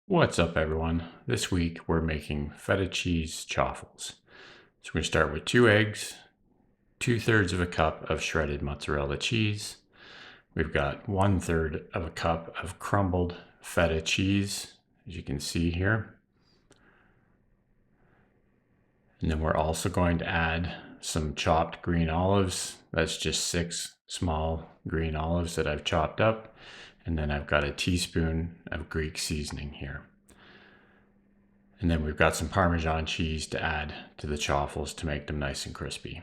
What's up, everyone? This week we're making feta cheese chaffles. So we're going to start with 2 eggs, 2/3 of a cup of shredded mozzarella cheese. We've got 1/3 of a cup of crumbled feta cheese, as you can see here. And then we're also going to add some chopped green olives. That's just 6 small green olives that I've chopped up. And then I've got a teaspoon of Greek seasoning here. And then we've got some Parmesan cheese to add to the chaffles to make them nice and crispy.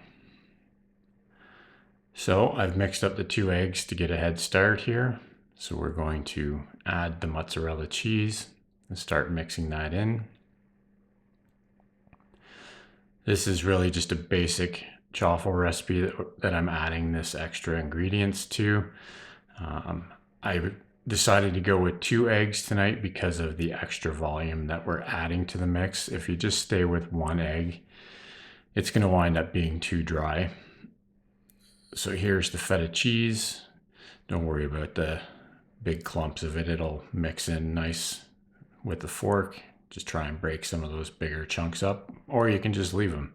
So I've mixed up the 2 eggs to get a head start here. So we're going to add the mozzarella cheese and start mixing that in. This is really just a basic chaffle recipe that I'm adding this extra ingredients to. I decided to go with 2 eggs tonight because of the extra volume that we're adding to the mix. If you just stay with 1 egg, it's going to wind up being too dry. So here's the feta cheese. Don't worry about the big clumps of it. It'll mix in nice with the fork. Just try and break some of those bigger chunks up, or you can just leave them.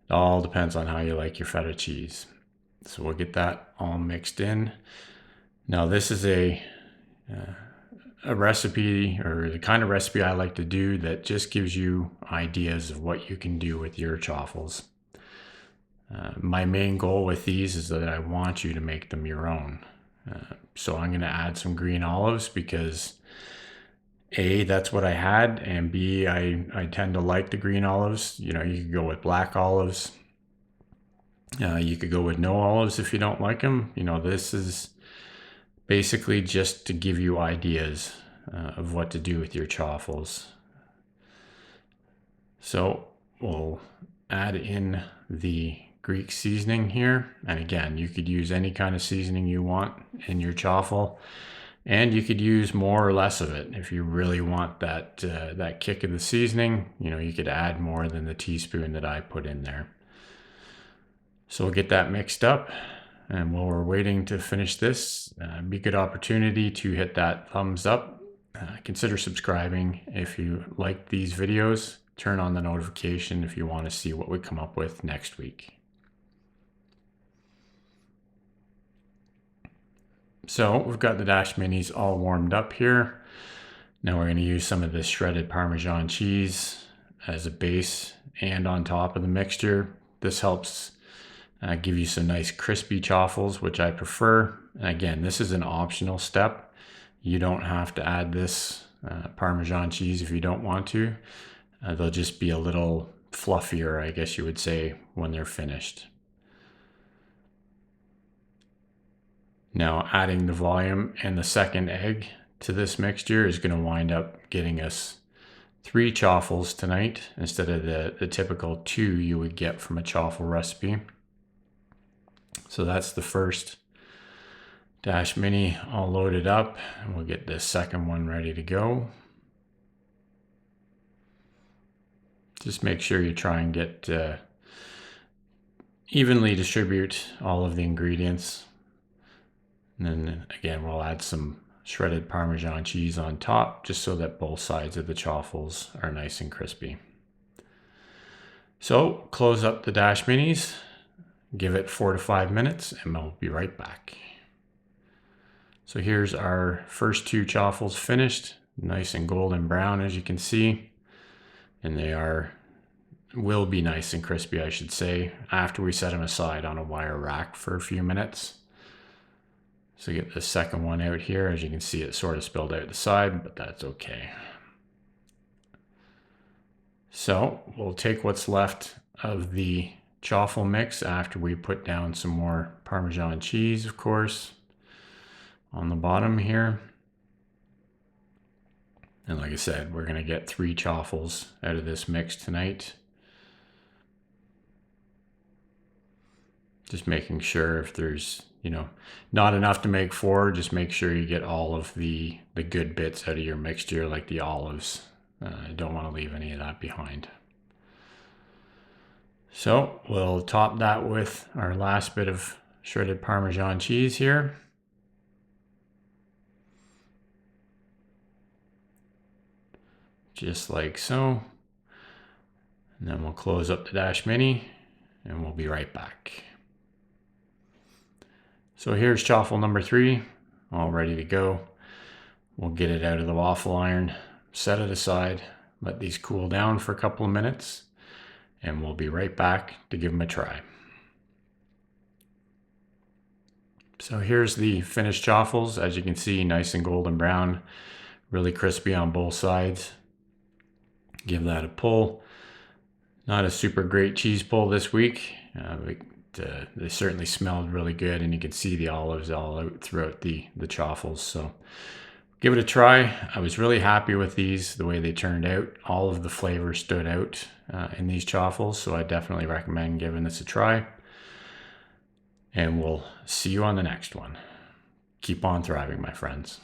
It all depends on how you like your feta cheese. So we'll get that all mixed in. Now this is a recipe, or the kind of recipe I like to do, that just gives you ideas of what you can do with your chaffles. My main goal with these is that I want you to make them your own. So I'm going to add some green olives because A, that's what I had, and B, I tend to like the green olives. You know, you could go with black olives. You could go with no olives if you don't like them. You know, this is basically just to give you ideas of what to do with your chaffles. So we'll add in the Greek seasoning here. And again, you could use any kind of seasoning you want in your chaffle. And you could use more or less of it. If you really want that kick of the seasoning, you know, you could add more than the teaspoon that I put in there. So we'll get that mixed up. And while we're waiting to finish this, be a good opportunity to hit that thumbs up. Consider subscribing if you like these videos. Turn on the notification if you want to see what we come up with next week. So we've got the dash minis all warmed up here. Now we're going to use some of this shredded Parmesan cheese as a base and on top of the mixture. This helps give you some nice crispy chaffles, which I prefer. Again, this is an optional step. You don't have to add this Parmesan cheese if you don't want to. They'll just be a little fluffier, I guess you would say, when they're finished. Now adding the volume and the second egg to this mixture is going to wind up getting us 3 chaffles tonight instead of the typical 2 you would get from a chaffle recipe. So that's the first dash mini all loaded up, and we'll get this second one ready to go. Just make sure you try and get evenly distribute all of the ingredients. And then again, we'll add some shredded Parmesan cheese on top, just so that both sides of the chaffles are nice and crispy. So close up the dash minis, give it 4 to 5 minutes, and we'll be right back. So here's our first 2 chaffles finished, nice and golden brown, as you can see. And they will be nice and crispy, I should say, after we set them aside on a wire rack for a few minutes. So get the second one out here. As you can see, it sort of spilled out the side, but that's okay. So we'll take what's left of the chaffle mix after we put down some more Parmesan cheese, of course, on the bottom here. And like I said, we're going to get 3 chaffles out of this mix tonight. Just making sure if there's, you know, not enough to make 4, just make sure you get all of the good bits out of your mixture, like the olives. You don't want to leave any of that behind. So we'll top that with our last bit of shredded Parmesan cheese here. just like so. And then we'll close up the Dash Mini and we'll be right back. So here's Chaffle number 3, all ready to go. We'll get it out of the waffle iron, set it aside, let these cool down for a couple of minutes, and we'll be right back to give them a try. So here's the finished chaffles. As you can see, nice and golden brown, really crispy on both sides. Give that a pull. Not a super great cheese pull this week, but they certainly smelled really good, and you can see the olives all out throughout the chaffles. So give it a try. I was really happy with these, the way they turned out. All of the flavors stood out in these chaffles, so I definitely recommend giving this a try. And we'll see you on the next one. Keep on thriving, my friends.